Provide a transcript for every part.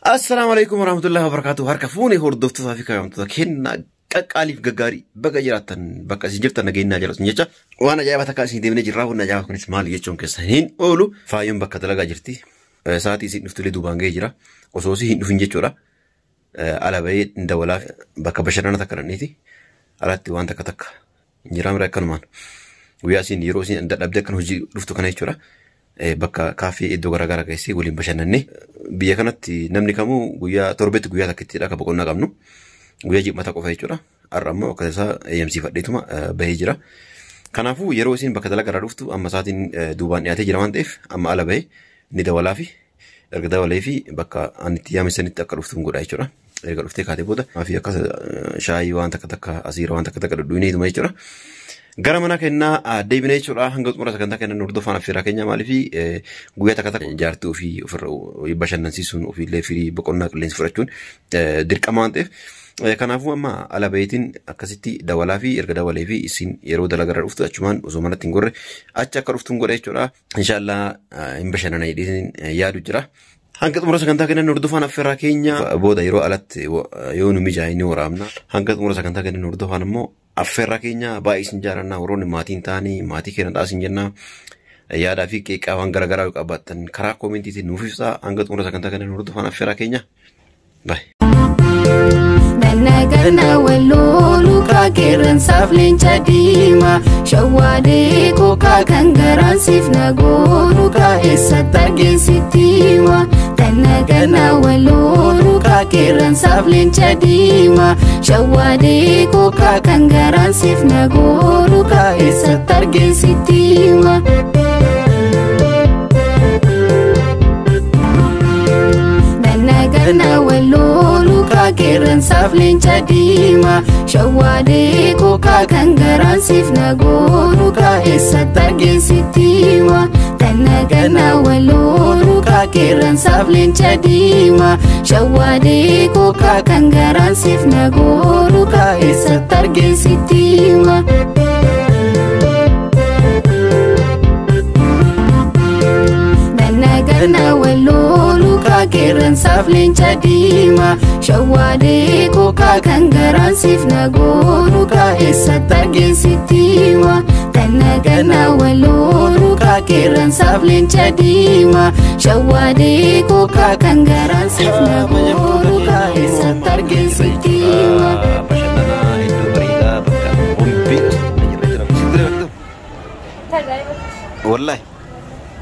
السلام عليكم ورحمة الله وبركاته. هركفوني هردفت صافيك يوم تذكرنا كاليف جاري بقى جراتن بقى سجلتنا جينا جرات نجتا وانا جايبها تكاسي دي من جراه ونجاها كن اسمال يجون كسهين أولو فايم بقى تلاقا جرتي ساعتي سيد نفتلي دوبان جيرا وصوصي هندو فين جتورا على بيت ندولا بقى بشرنا تكرنيتي على تيوان تك جرام رأي كنمان وياسين يروسين عند أبدا كانوا جي لفتو كنا يجورا بقى كافي إدو غرغرة كيسي ولين بشرنني بيا كانت نمني كمو ويا تربت ويا تكتير أكا بقولنا قمنو ويا جيب متى كوفي جورا الرمى وكذا يمسي فديتما بهجرة كنافو يروسين بقى تلاقي رادفتو أما ساعتين دوبان ياتي جرمان تيف أما على بي ندولا في erga wale fi bakka anti yami sanit akka dhuftuun godha jechuudha. Erga dhuftee kaatee booda maafi akkas shaayii waan takka asiira waan takka dhudhuunee dhuma jechuudha. Gara mana kennaa deebinee jechuudha hanga xumura sagantaa kennan hordofaan affeeraa keenya maaliifi guyyaa takka jaartii ofii ofirra bashannansiisuun ofiillee firii boqonnaa qilleensi fudhachuun dirqama waan ta'eef kanaafuu amma ala bayitiin akkasitti dawalaa fi erga dawalee fi isin yeroo dalagaa dhuftu achumaan osoo manatti hin gorre achi akka dhuftuun godha jechuudha. Inshallah hin bashannana jedheen yaadu jira. Hanga xumura sagantaa kennan hordofaan affeeraa keenya booda yeroo alatti yoo nu mijaa'ee ni waraabna. Hanga xumura sagantaa kennan hordofaan immoo affeerraa keenya baay'ee isin jaalannaa warroonni maatiin ta'anii maatii keenya dhaasin jennaa yaadaa fi qeeqaa waan garaagaraa yoo qabaattan karaa koomentiitiin nuuf ibsaa. Hanga xumura sagantaa kennan hordofaan affeerraa keenya. Bye. Nagana walolu kakeran saflen chadima shawade ko kakangaran sif nagonu ka esatage sitima nagana walolu kakeran saflen chadima shawade ko kakangaran sif nagonu ka esatage sitima nagana walolu kakeran saflen chadima shawade ko kakangaran sif nagonu ka esatage sitima nagana walolu kakeran saflen chadima shawade ko kakangaran sif nagonu ka esatage sitima nagana walolu kakeran saflen chadima shawade ko kakangaran sif nagonu ka esatage sitima nagana walolu kakeran saflen chadima shawade ko kakangaran sif nagonu ka esatage sitima والله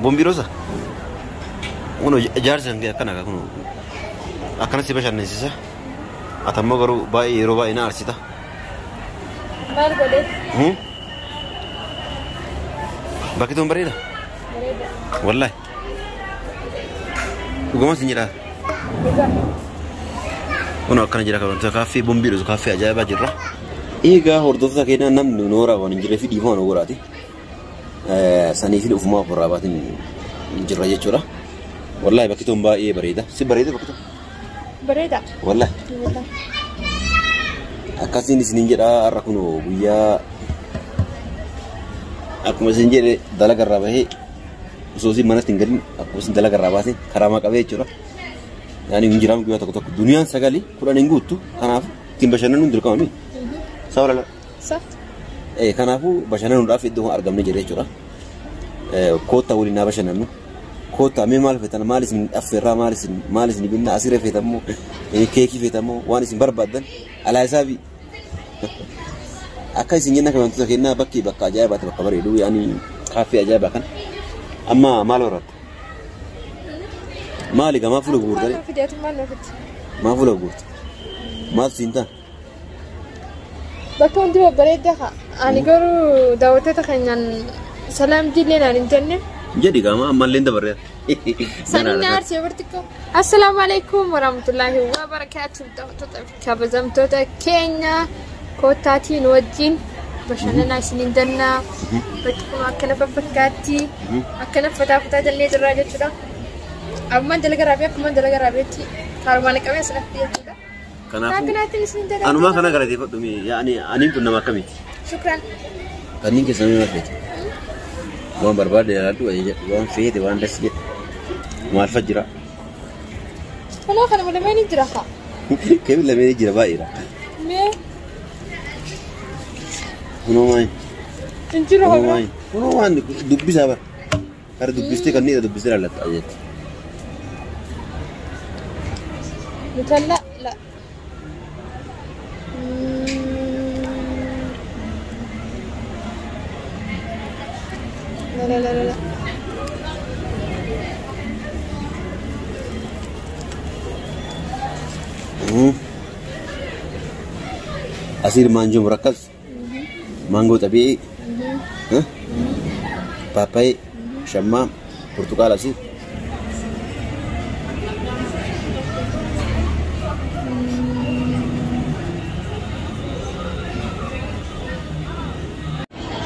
بومبيروسا uno jaarsan akkana ka kuno akkana si bashannansiisa atammo garuu baay'ee yeroo baay'ee na arsita maal godhe bakki toon bareeda wallahi dhuguma sin jedhaa uno akkana jira kabantu kaaffee bombiidhu kaaffee ajaa'ibaa jirra eegaa hordoftoota keenya namni nooraa waan hin jirre fi dhiifama nu goraati sanii fi ufumaa ofirraa baatiin jirra jechuudha. والله بكتهم بقى ايه بريده سي بريده بكتهم بريده والله اكاسين سنين جدا اركنو ويا اكو مسنجر دلغ الرباهي سوسي منس تنگرين اكو سن دلغ الرباسي كرامه قبي جرا يعني من جرام كيو تك دنيا سغالي قران نغوتو كناف تيم بشنن دركامي سولا لا صح اي كنافو بشنن رافي دو ارغم نجري جرا كوتا ولينا بشنن كوتا مي مال فتن مالس من افرا مالس نبينا اسير فتمو كيكي فتمو وانس بربدن على حسابي اكاي سنجنا كمان تكينا بكي بقى جايبات بقى بريدو يعني كافي اجابه كان اما مال ورد مالك ما فلو غورد ما فلو غورد ما سنتا بكون دي بريده اني غرو داوته تخنن سلام جيلنا انترنت jadi kama amalin dah berat. Sanar seperti itu. Assalamualaikum warahmatullahi wabarakatuh. Kabazam tota Kenya kota tin wajin bashana nasin danna betul akana fakati akana fata dalle daraja tuda amma dalaga rabiya kuma dalaga rabiyati karmana kame sanatiya tuda kanafu anu ma kana garati fadumi yani anin kunna makami shukran kanin ke sami mafeti وان برباد يا رادو وان فيه وان دسجت ما الفجرة أنا خلنا ولا ما نجرا خا كيف لما يجي بائرة مين هنو ماين نجرا هذا هنو ماين دبي سابر كار دبيستي كني دبيستي لا تأجت مثل لا لا لا لا لا لا أصير مانجو مركز مانجو طبيعي باباي شمام برتقال أصير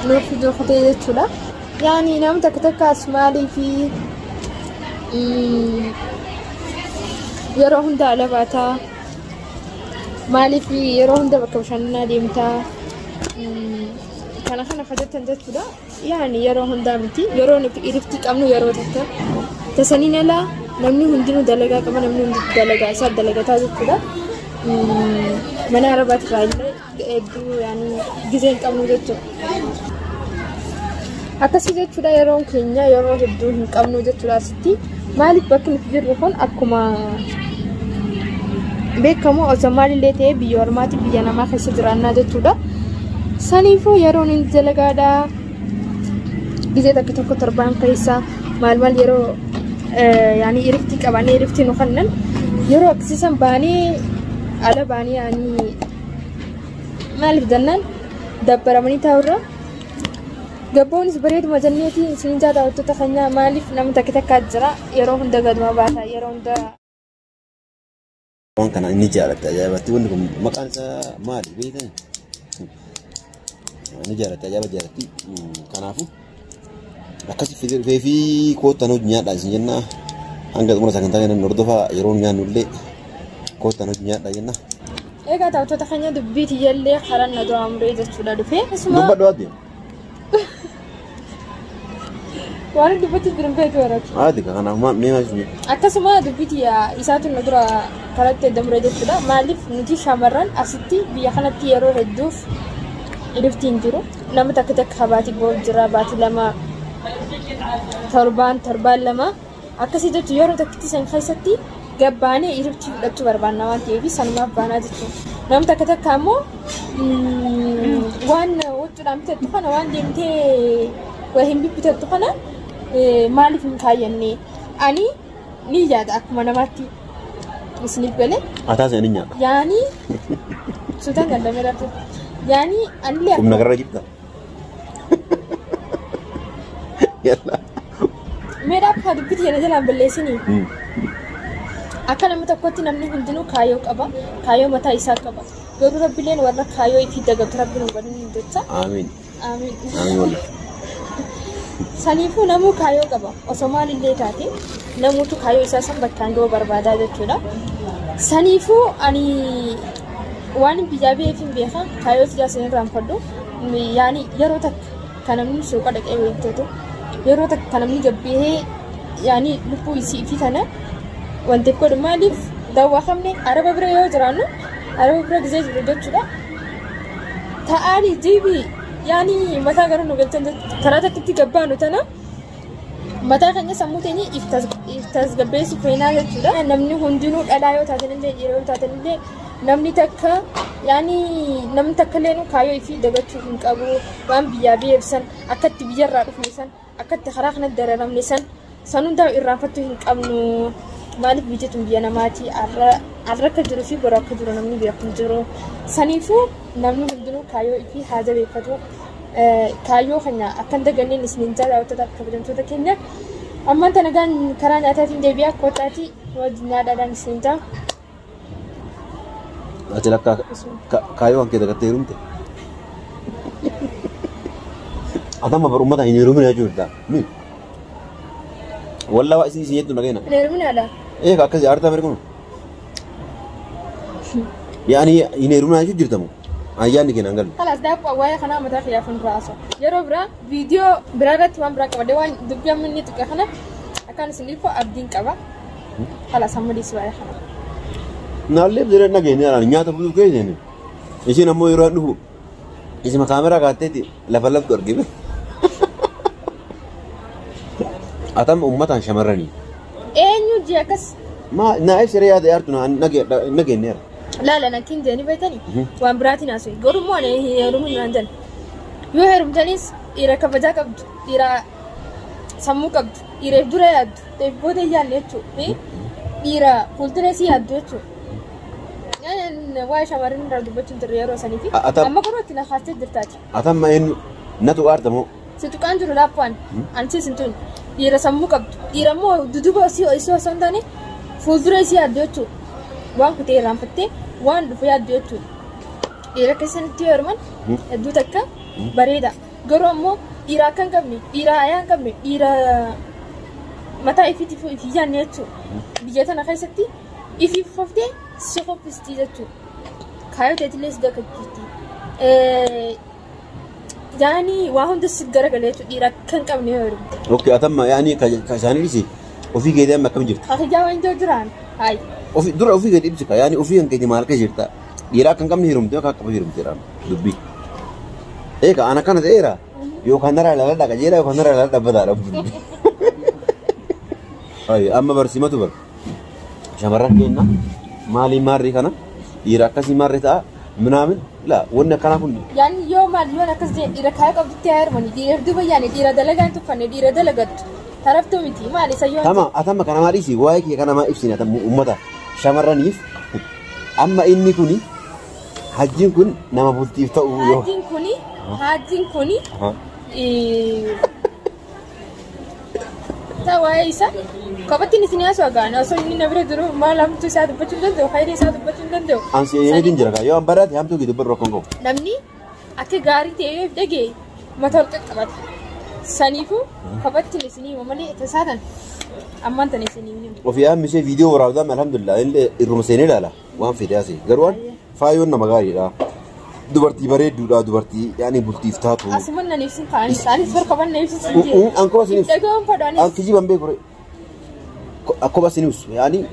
لو في دو خطية تلا يعني نام تكتك أسمالي في يروحون دا لباتا مالي في يروحون دا بكوشنا ديمتا كان فجأة تنجت تلا يعني يروحون دا متي يروحون إرفتك أمنو يروح تكا تسنين لا نمني هندينو دلقا كما نمني هندينو دلقا ساد دلقا تاجت تلا من عربات رايلة إدو يعني جزين كأمنو جتو akkasii jechuudha yeroon keenya yeroo hedduu hin qabnu jechuudha sitti maaliif bakki nuti jirru kun akkuma beekamu osoo maalillee ta'e biyya ormaatti biyya namaa keessa jiraannaa jechuudha saniifuu yeroon hin dalagaadha gizee tokko torbaan keessa maal yeroo yaani iriftii qabanii iriftii nu kennan yeroo akkasiisan baanii ala baanii yaani maaliif jennaan dabbaramanii taa'urra gabboon isbareedu majanneeti siinjaa daawwattoota keenyaa maaliif namni takka jira yeroo hunda gaduma baata yeroo hunda waan kana inni jaalata ajaa'ibatti wanti kun maqaan isaa maali beektan inni jaalata ajaa'iba jaalatti kanaafu akkasi feefii koottan hojii nyaadhaa isin jenna hanga xumura sagantaa kennan hordofaa yeroo nyaannullee koottan hojii nyaadhaa jenna egaa daawwattoota keenya dubbii tiyyallee karan na dura amree jechuudha dhufee dubba dhawaati waan dubbatti jiran beeku warati haati kana meema isin akkasuma dubbiti isaatu na dura karatti damree jechuudha maaliif nuti shamarran asitti biyya kanatti yeroo hedduuf iriftiin jiru nama takka habaati bool jira baati lama torbaan lama akkasii jechu yeroo takkitti san keessatti gabbaanee iriftii fudhachuu barbaanna waan ta'eef sanumaaf baanaa jechuudha nama takka ammoo waan wachuudhaan bitattu kana waan deemtee waa hin bitattu kana maaliif hin kaayyannee ani ni yaada akkuma namaatti isiniif galee ataa seenii nyaata yaani suutaan gandamee dhabde yaani anillee humna garra jirta meedhaaf haa dubbiti yana jalaan balleessinii akka nama tokkotti namni hundinuu kaayyoo qaba kaayyoo mataa isaa qaba garuu rabbileen warra kaayyoo itti dagabtu rabbiin hubaduu hin jecha amiin amiin wallah saniifuu namuu kaayyoo qaba osoo maalillee taate namuutu kaayyoo isaa san bakkaan ga'uu barbaadaa jechuudha saniifuu ani waan biyyaa biyyeef hin beeka kaayyoo ijaa isin irraanfadhu yaani yeroo takka kan namni suuqa dhaqee beekteetu yeroo takka kan namni gabbee yaani lubbuu isii fi kana wanti godhu maaliif daawwaa qabne araba bira yoo jiraannu araba bira gizee jiru jechuudha ta'anii jibii yaani mataa garuu nu galchan karaa takkitti gabbaanu tana mataa keenya sammuu teenya iftas gabbeessi feenaa jechuudha namni hundinuu dhalaa yoo taatanillee dhiira yoo taatanillee namni takka yaani namni takka illee kaayyoo ifii dagachuu hin qabu waan biyyaa biyyeefsan akkatti biyyarraa dhufne san akkatti karaa kanatti dararamne san hundaa irraanfachuu hin qabnu maaliif biyyi tun biyya namaati arra akka jiru fi bora akka jiru namni beeku jiru saniifuu namni hundinuu kaayyoo ifii haa jabeeffatu kaayyoo keenya akkan daganneen isiniin daawwattoota kabajamtoota keenya ammaan tana gaan karaa nyaataatiin deebi'aa kooxaatii wajjin nyaadhaadhaan isiniin ta'a. Ati lakka kaayyoo kan kee dagattee hirumte atama bar ummata hin hirumne jechuudha wallah waa isin jettu nageena hirumne ala eega akkasi aartaa bari kun yaani hin hirumne jechuudha jirtamu ayyaanni keenya hangalu خلاص daakuu awwaaya kanaa mataa xiyyaafan raaso yeroo biraa viidiyoo biraa irratti waan biraa qabadee waan dubbii amminni xiqqaa kana akkaan isiniif abdiin qaba خلاص هم دي سواء خلاص نالب زين نجين يا راني نياتا بدو كيجين إيش نمو يروح نهو إيش ما كاميرا قاتتي لفلف تركيبه أتم أمتان شمرني إنه جاكس ما نايف سريع ده أرتنا نجين يا لا لا نكين جاني بيتني وان براتي ناسوي قولوا ما نه هي رومي عندنا يوهرم تانيس إيرا كبجا كبد إيرا سمو كبد إيرا دورا يد تبغى يجاني تشو إيرا فلترسي يد تشو يعني وايش أمرين رادو بتشون تريارو سنيفي أما كروت كنا خاصة درتاج أتم ما إن نتو أرتمو ستوكان جرو لابوان أنتي سنتون إيرا سمو كبد إيرا مو دودو بسيو إيسوا سنداني فلترسي يد تشو وان كتير رامبتة وان دفيا ديوتو إيرا كيسن تيرمان دو تكا بريدا غرومو إيرا كان كمني إيرا أيان كمني إيرا متى إفيتي في جانيتو بيجاتنا خيستي إفي ففتي سيخو بستيزتو كايو تتليس دا كتيتي يعني واهم دس سجارة قليتو إيرا كان كمني هرم أوكي أتم يعني كشاني ليسي وفي كده ما كم جرت أخي جاوين جوران هاي وفي دور وفي كده إبسك يعني وفي أنك جمال كجرتا إيرا كان كم هيرم تيو كم هيرم تيران دبي إيه أنا كان إيرا يو كان نرى لا لا كجيلا يو كان نرى لا لا بدار هاي أما برسيمة تبر شمرة كينا مالي ماري كنا إيرا كسي ماري تا منامن لا ونا كنا كن يعني يوم ما اليوم أنا كذا إيرا كايك أبدي تيار مني إيرا دبي يعني إيرا دلقان تفني إيرا دلقت تعرفتوا متي ما عليه سيون تمام أتم كنا ماري سي واي كي كنا ما إبسين أتم أمتا شمرة نيف أما إني كوني هجين كون نما بولتي تاو هجين كوني تا وايسا كابتن نسيني أسوأ كان أصلا إني نبرة درو ما لام تساعد بتشون دندو خيري ساعد بتشون دندو أنسي يدين جرا يوم براد هم تو كده بركونكو نمني أكيد غاري تيجي دقي ما ترتك كبات سنيفو كابتن نسيني ومالي تساعدن أما أنت نسيني وفي أهم شيء فيديو وراودا الحمد لله اللي الرمسيني لا وان في راسي قروان فايون نمغاري لا دبرتي بريد دودا دبرتي يعني بولتي فتاتو أسمعنا نفسي كان سالي سفر كمان نفسي سنجي أنكو بس نفس أنك جيبان بيكوري أكو بس نفس يعني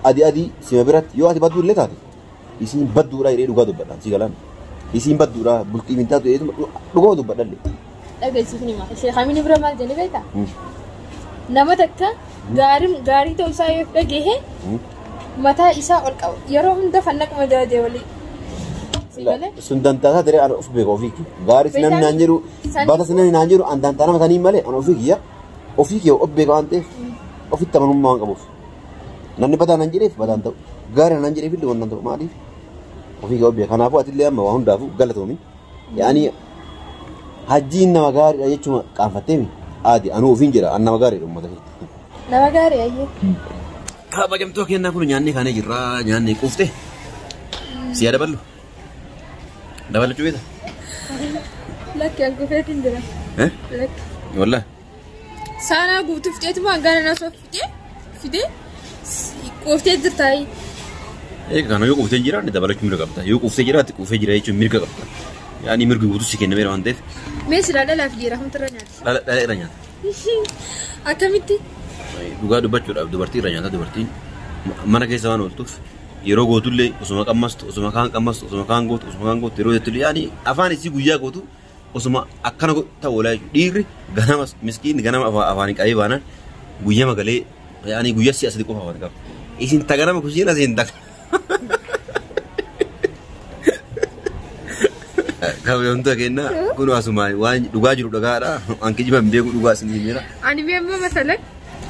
أدي سمبرات يو أدي بدور لتاتي يسين بدورا يري دوغا دوبدا سيغلان يسين بدورا بولتي منتاتو يدو دوغا دوبدا لي أجل سيفني ما شيء خامي نبرة مال جني بيتا نما تكا غاري تو سايف دقيه متى إسا أركو يروهم دفنك مجادي ولي سندان تاتا تري أنا أفبيك أوفيك غاري سنان نانجرو بعد سنان نانجرو أندان تانا مثاني مالي أنا أوفيك يا أوفيك يا أفبيك أنت أوفيك تمنو ما أنكبوف ناني بدأ نانجري بدأ أنت غاري نانجري في اللي ونان تو مالي أوفيك أوفيك أنا أفو أتلي أما وهم دافو غلطومي يعني هجين نمغاري أيشوا كافتمي عادي أنا أوفين جرا أنا نمغاري رمضة نمغاري أيه كابا جمتو كنا كلو نياني خانة جرا نياني كوفته سيادة بلو دبل شو إذا لك يا كوفته تندرا لك والله سانا قوت فتيت ما قال ناس فتي كوفته درتاي إيه كانوا يو كوفته جرا ندبل شو ميرك أبدا يو كوفته جرا كوفته جرا يشوف ميرك أبدا يعني ميرك يقولوا سكين ميرا عندك ماشي لا في جرا هم ترى لا رانيا أكملتي دوغا دوباتشو دوبارتي رانيا دوبارتي mana keessa waan ooltuuf yeroo gootullee osuma qammastu osuma kaan gootu yeroo jetullee yaani afaan isii guyyaa gootu osuma akkana ta'u olaa dhiirri ganama miskiin ganama afaan qabee baanaan guyyaa magalee yaani guyyaa si asii qofa afaan qaba isin taganama kushiin asiin tak kabajamtoota keenya kun asuma waan dhugaa jiru dhagaadha anki jiban beeku dhugaa isin jira ani beemma masalan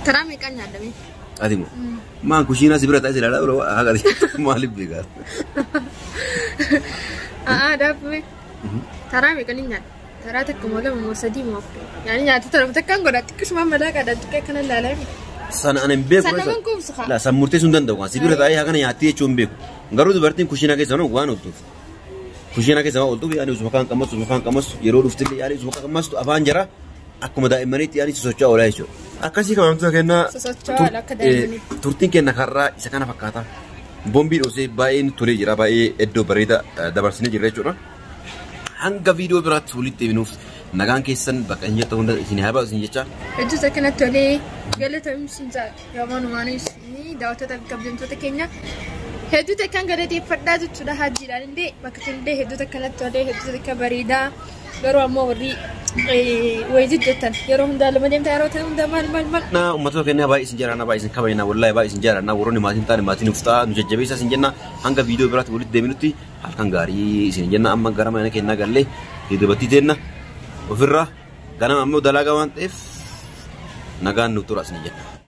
karaa meeqaan nyaadame adimu maan kushiina sibira ta'e silala bro haga maalif beekaa daafme karaa meeqaan nyaadha karaa takka moo lama moo sadii moo afur yaani nyaata torba takkaan godha xiqqisuma madaa qadha xiqqee kana ilaalame sana anan beeku la sammurtee sun danda'u kan sibira ta'e haga nyaatti jechuun beeku garuu dubartiin kushiina keessa waan ooltuuf kushiina keessa waan ooltuuf yaani usuma kaan qammastu yeroo dhuftillee yaani usuma qammastu afaan jara akkuma daa'immaniitti yaani sosocho'a oolaa jechuudha. Akkasii kabajamtoota kennaa turtiin kenna karraa isa kana fakkaata. Boombii dhoosee baay'ee tolee jira baay'ee iddoo bareeda dabarsinee jirra jechuudha. Hanga viidiyoo biraatti walitti deebinuuf nagaan keessan bakka hin jirtu hunda isin haa ba'u isin jecha. Hedduu sakkanatti tolee galateeffadhaa gamaanummaanis daawwattoota fi kabajamtoota keenya hedduu takkaan galateeffadhaa jechuudha hajjiidhaan illee bakka illee hedduu takkanatti tolee hedduu takka bareedaa garuu ammoo warri wayii jettan yeroo hundaa lama deemtaa yeroo ta'e hundaa maal. Na uummattoota keenya baay'ee isin jiraanna baay'ee isin kabajna wallahi baay'ee isin jiraanna warroonni maatiin taane maatiin uftaa nu jajjabeessa isin jenna hanga viidiyoo biraatti walitti deebinutti halkan gaarii isin jenna amma gara mana keenyaa gallee deebibattii teenna ofirraa ganama ammoo dalagaa waan ta'eef nagaan nu turas ni jenna.